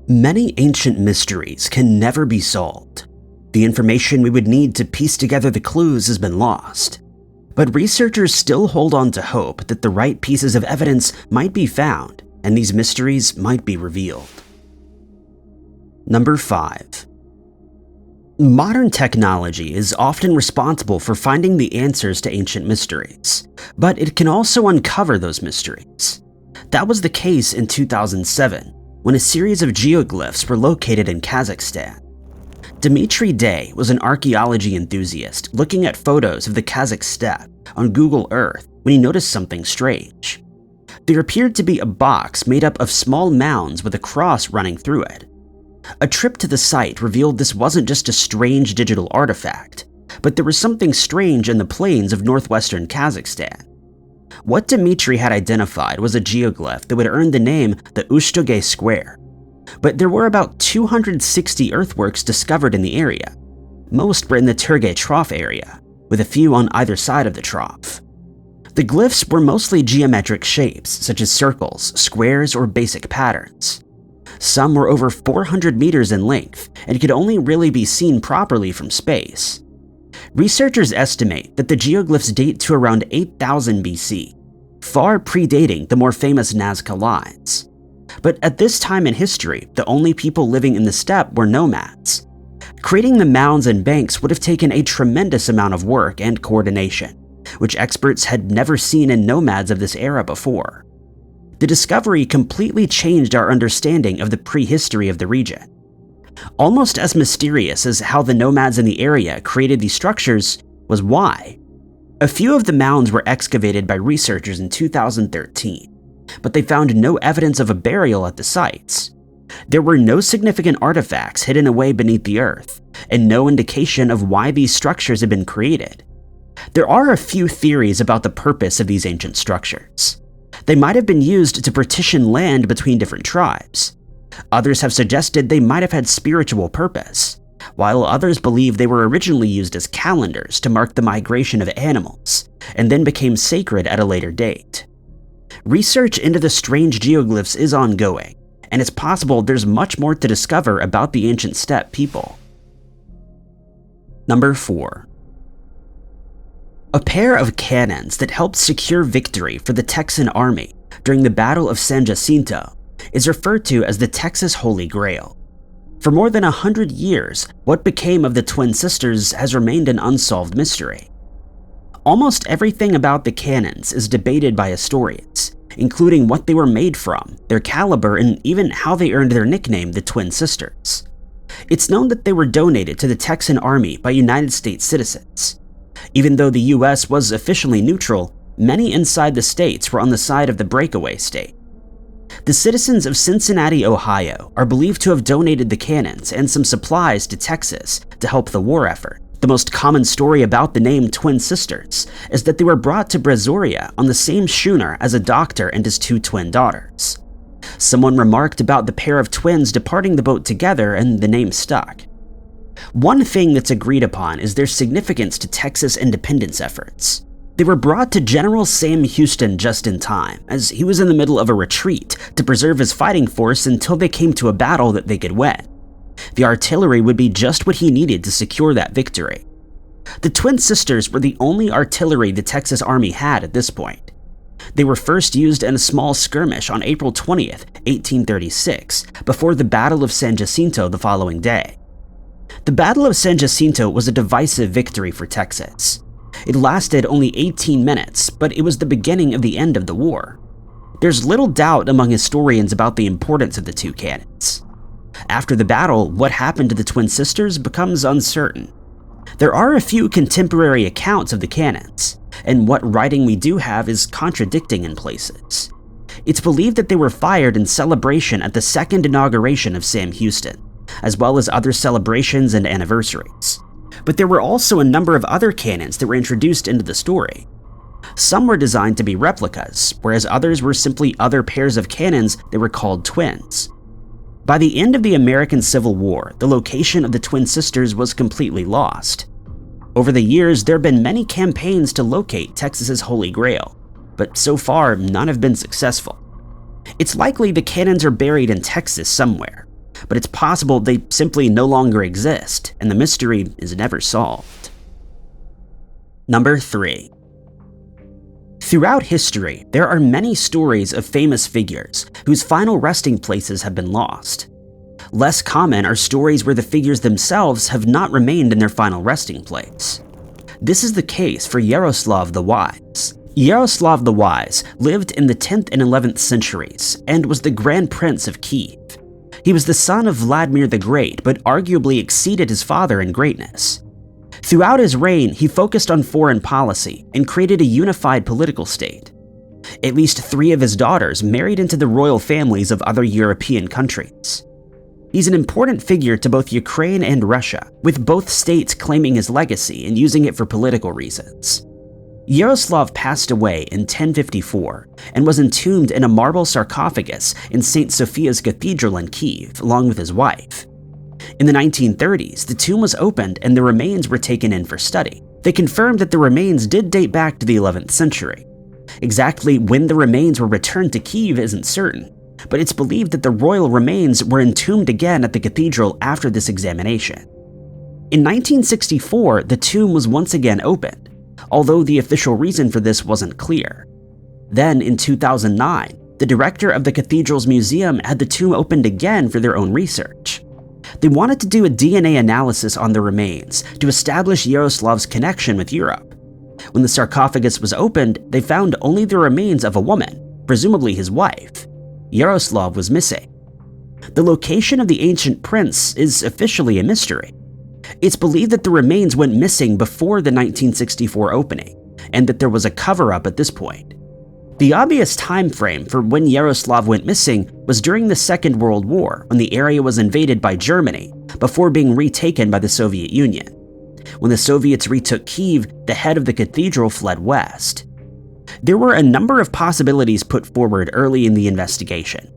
Many ancient mysteries can never be solved. The information we would need to piece together the clues has been lost. But researchers still hold on to hope that the right pieces of evidence might be found and these mysteries might be revealed. Number 5. Modern technology is often responsible for finding the answers to ancient mysteries, but it can also uncover those mysteries. That was the case in 2007, when a series of geoglyphs were located in Kazakhstan. Dmitry Day was an archaeology enthusiast looking at photos of the Kazakh steppe on Google Earth when he noticed something strange. There appeared to be a box made up of small mounds with a cross running through it. A trip to the site revealed this wasn't just a strange digital artifact, but there was something strange in the plains of northwestern Kazakhstan. What Dmitry had identified was a geoglyph that would earn the name the Ushtoge Square. But there were about 260 earthworks discovered in the area. Most were in the Turge Trough area, with a few on either side of the trough. The glyphs were mostly geometric shapes, such as circles, squares, or basic patterns. Some were over 400 meters in length and could only really be seen properly from space. Researchers estimate that the geoglyphs date to around 8000 BC, far predating the more famous Nazca lines. But at this time in history, the only people living in the steppe were nomads. Creating the mounds and banks would have taken a tremendous amount of work and coordination, which experts had never seen in nomads of this era before. The discovery completely changed our understanding of the prehistory of the region. Almost as mysterious as how the nomads in the area created these structures was why. A few of the mounds were excavated by researchers in 2013, but they found no evidence of a burial at the sites. There were no significant artifacts hidden away beneath the earth, and no indication of why these structures had been created. There are a few theories about the purpose of these ancient structures. They might have been used to partition land between different tribes. Others have suggested they might have had spiritual purpose, while others believe they were originally used as calendars to mark the migration of animals, and then became sacred at a later date. Research into the strange geoglyphs is ongoing, and it's possible there's much more to discover about the ancient steppe people. Number 4. A pair of cannons that helped secure victory for the Texan army during the Battle of San Jacinto is referred to as the Texas Holy Grail. For more than 100 years, what became of the twin sisters has remained an unsolved mystery. Almost everything about the cannons is debated by historians, including what they were made from, their caliber, and even how they earned their nickname, the Twin Sisters. It's known that they were donated to the Texan Army by United States citizens. Even though the US was officially neutral, many inside the states were on the side of the breakaway state. The citizens of Cincinnati, Ohio, are believed to have donated the cannons and some supplies to Texas to help the war effort. The most common story about the name Twin Sisters is that they were brought to Brazoria on the same schooner as a doctor and his 2 twin daughters. Someone remarked about the pair of twins departing the boat together, and the name stuck. One thing that's agreed upon is their significance to Texas independence efforts. They were brought to General Sam Houston just in time, as he was in the middle of a retreat to preserve his fighting force until they came to a battle that they could win. The artillery would be just what he needed to secure that victory. The Twin Sisters were the only artillery the Texas Army had at this point. They were first used in a small skirmish on April 20th, 1836, before the Battle of San Jacinto the following day. The Battle of San Jacinto was a divisive victory for Texas. It lasted only 18 minutes, but it was the beginning of the end of the war. There's little doubt among historians about the importance of the 2 cannons. After the battle, what happened to the Twin Sisters becomes uncertain. There are a few contemporary accounts of the cannons, and what writing we do have is contradicting in places. It's believed that they were fired in celebration at the 2nd inauguration of Sam Houston, as well as other celebrations and anniversaries. But there were also a number of other cannons that were introduced into the story. Some were designed to be replicas, whereas others were simply other pairs of cannons that were called twins. By the end of the American Civil War, the location of the Twin Sisters was completely lost. Over the years, there have been many campaigns to locate Texas's Holy Grail, but so far, none have been successful. It's likely the cannons are buried in Texas somewhere, but it's possible they simply no longer exist, and the mystery is never solved. Number 3. Throughout history, there are many stories of famous figures whose final resting places have been lost. Less common are stories where the figures themselves have not remained in their final resting place. This is the case for Yaroslav the Wives. Yaroslav the Wise lived in the 10th and 11th centuries and was the Grand Prince of Kiev. He was the son of Vladimir the Great, but arguably exceeded his father in greatness. Throughout his reign, he focused on foreign policy and created a unified political state. At least 3 of his daughters married into the royal families of other European countries. He's an important figure to both Ukraine and Russia, with both states claiming his legacy and using it for political reasons. Yaroslav passed away in 1054 and was entombed in a marble sarcophagus in St. Sophia's Cathedral in Kiev, along with his wife. In the 1930s, the tomb was opened and the remains were taken in for study. They confirmed that the remains did date back to the 11th century. Exactly when the remains were returned to Kiev isn't certain, but it's believed that the royal remains were entombed again at the cathedral after this examination. In 1964, the tomb was once again opened, although the official reason for this wasn't clear. Then, in 2009, the director of the cathedral's museum had the tomb opened again for their own research. They wanted to do a DNA analysis on the remains to establish Yaroslav's connection with Europe. When the sarcophagus was opened, they found only the remains of a woman, presumably his wife. Yaroslav was missing. The location of the ancient prince is officially a mystery. It's believed that the remains went missing before the 1964 opening, and that there was a cover-up at this point. The obvious time frame for when Yaroslav went missing was during the Second World War, when the area was invaded by Germany, before being retaken by the Soviet Union. When the Soviets retook Kiev, the head of the cathedral fled west. There were a number of possibilities put forward early in the investigation.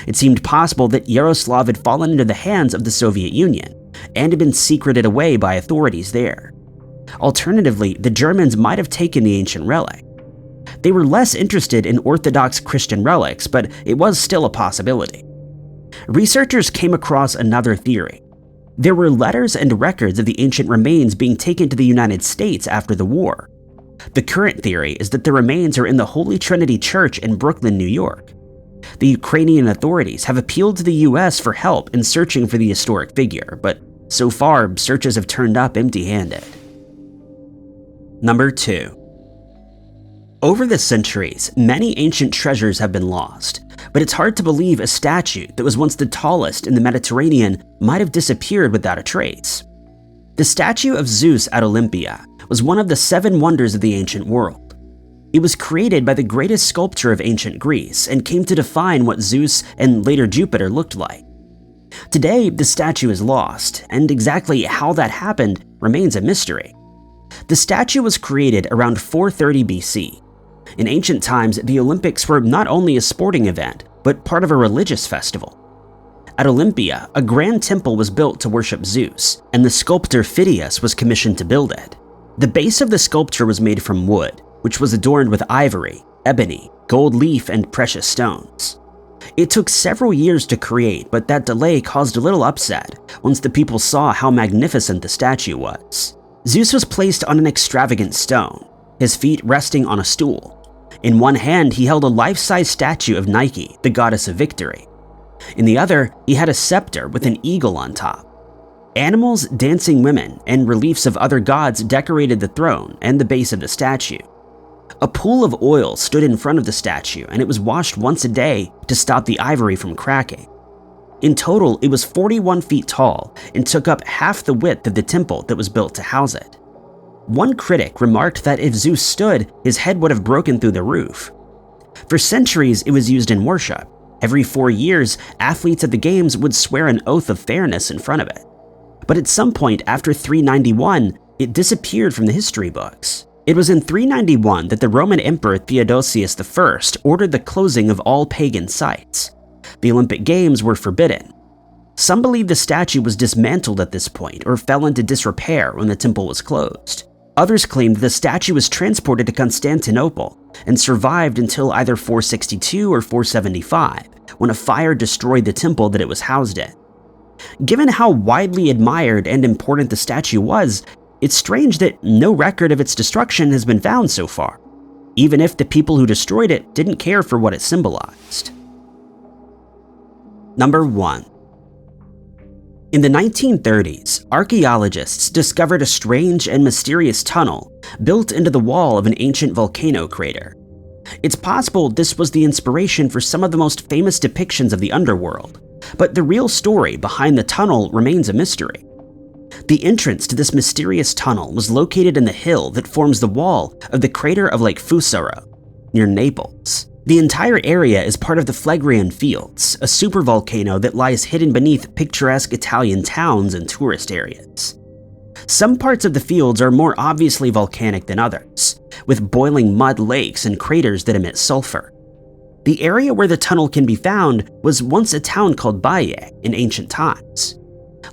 It seemed possible that Yaroslav had fallen into the hands of the Soviet Union, and had been secreted away by authorities there. Alternatively, the Germans might have taken the ancient relic. They were less interested in Orthodox Christian relics, but it was still a possibility. Researchers came across another theory. There were letters and records of the ancient remains being taken to the United States after the war. The current theory is that the remains are in the Holy Trinity Church in Brooklyn, New York. The Ukrainian authorities have appealed to the US for help in searching for the historic figure, but so far, searches have turned up empty-handed. Number 2. Over the centuries, many ancient treasures have been lost, but it's hard to believe a statue that was once the tallest in the Mediterranean might have disappeared without a trace. The statue of Zeus at Olympia was one of the 7 wonders of the ancient world. It was created by the greatest sculptor of ancient Greece and came to define what Zeus and later Jupiter looked like. Today, the statue is lost, and exactly how that happened remains a mystery. The statue was created around 430 BC. In ancient times, the Olympics were not only a sporting event, but part of a religious festival. At Olympia, a grand temple was built to worship Zeus, and the sculptor Phidias was commissioned to build it. The base of the sculpture was made from wood, which was adorned with ivory, ebony, gold leaf, and precious stones. It took several years to create, but that delay caused a little upset once the people saw how magnificent the statue was. Zeus was placed on an extravagant stone, his feet resting on a stool. In one hand, he held a life-size statue of Nike, the goddess of victory. In the other, he had a scepter with an eagle on top. Animals, dancing women, and reliefs of other gods decorated the throne and the base of the statue. A pool of oil stood in front of the statue, and it was washed once a day to stop the ivory from cracking. In total, it was 41 feet tall and took up half the width of the temple that was built to house it. One critic remarked that if Zeus stood, his head would have broken through the roof. For centuries, it was used in worship. Every 4 years, athletes at the games would swear an oath of fairness in front of it. But at some point after 391, it disappeared from the history books. It was in 391 that the Roman Emperor Theodosius I ordered the closing of all pagan sites. The Olympic Games were forbidden. Some believe the statue was dismantled at this point or fell into disrepair when the temple was closed. Others claim that the statue was transported to Constantinople and survived until either 462 or 475, when a fire destroyed the temple that it was housed in. Given how widely admired and important the statue was, it's strange that no record of its destruction has been found so far, even if the people who destroyed it didn't care for what it symbolized. Number 1. In the 1930s, archaeologists discovered a strange and mysterious tunnel built into the wall of an ancient volcano crater. It's possible this was the inspiration for some of the most famous depictions of the underworld, but the real story behind the tunnel remains a mystery. The entrance to this mysterious tunnel was located in the hill that forms the wall of the crater of Lake Fusaro, near Naples. The entire area is part of the Phlegrean Fields, a supervolcano that lies hidden beneath picturesque Italian towns and tourist areas. Some parts of the fields are more obviously volcanic than others, with boiling mud lakes and craters that emit sulfur. The area where the tunnel can be found was once a town called Baiae in ancient times.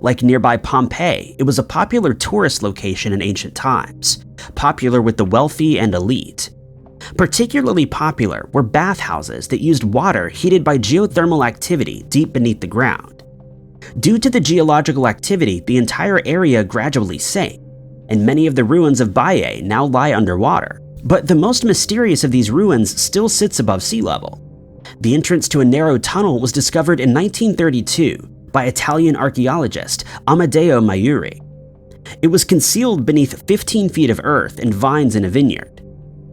Like nearby Pompeii, it was a popular tourist location in ancient times, popular with the wealthy and elite. Particularly popular were bathhouses that used water heated by geothermal activity deep beneath the ground. Due to the geological activity, the entire area gradually sank, and many of the ruins of Baiae now lie underwater. But the most mysterious of these ruins still sits above sea level. The entrance to a narrow tunnel was discovered in 1932 by Italian archaeologist Amedeo Maiuri. It was concealed beneath 15 feet of earth and vines in a vineyard.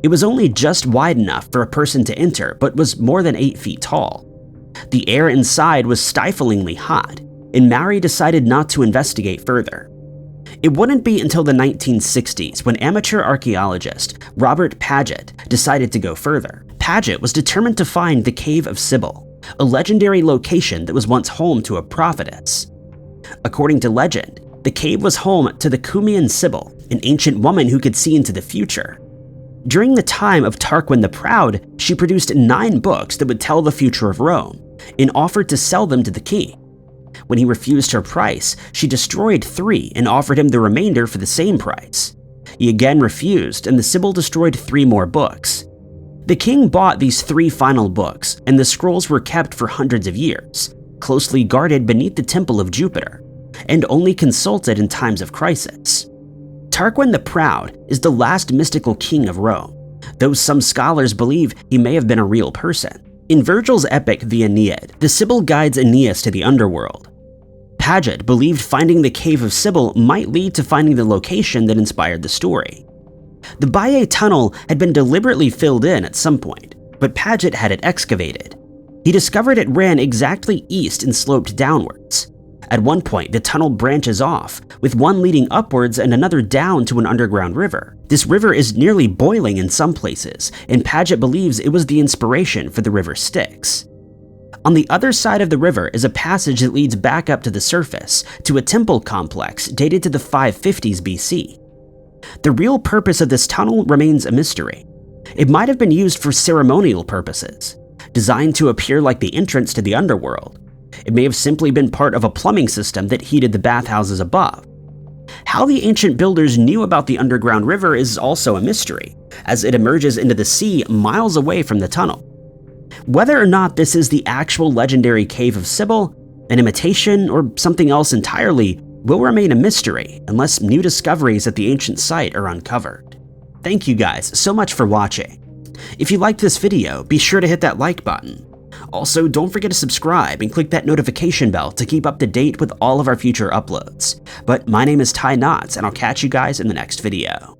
It was only just wide enough for a person to enter, but was more than 8 feet tall. The air inside was stiflingly hot, and Maury decided not to investigate further. It wouldn't be until the 1960s when amateur archaeologist Robert Paget decided to go further. Paget was determined to find the Cave of Cybele, a legendary location that was once home to a prophetess. According to legend, the cave was home to the Cumaean Cybele, an ancient woman who could see into the future. During the time of Tarquin the Proud, she produced 9 books that would tell the future of Rome, and offered to sell them to the king. When he refused her price, she destroyed 3 and offered him the remainder for the same price. He again refused, and the Sibyl destroyed 3 more books. The king bought these 3 final books, and the scrolls were kept for hundreds of years, closely guarded beneath the Temple of Jupiter, and only consulted in times of crisis. Tarquin the Proud is the last mystical king of Rome, though some scholars believe he may have been a real person. In Virgil's epic The Aeneid, the Sibyl guides Aeneas to the underworld. Paget believed finding the Cave of Cybele might lead to finding the location that inspired the story. The Baiae tunnel had been deliberately filled in at some point, but Paget had it excavated. He discovered it ran exactly east and sloped downwards. At one point, the tunnel branches off, with one leading upwards and another down to an underground river. This river is nearly boiling in some places, and Paget believes it was the inspiration for the river Styx. On the other side of the river is a passage that leads back up to the surface, to a temple complex dated to the 550s BC. The real purpose of this tunnel remains a mystery. It might have been used for ceremonial purposes, designed to appear like the entrance to the underworld. It may have simply been part of a plumbing system that heated the bathhouses above. How the ancient builders knew about the underground river is also a mystery, as it emerges into the sea miles away from the tunnel. Whether or not this is the actual legendary Cave of Cybele, an imitation, or something else entirely will remain a mystery unless new discoveries at the ancient site are uncovered. Thank you guys so much for watching. If you liked this video, be sure to hit that like button. Also, don't forget to subscribe and click that notification bell to keep up to date with all of our future uploads. But my name is Ty Knotts, and I'll catch you guys in the next video.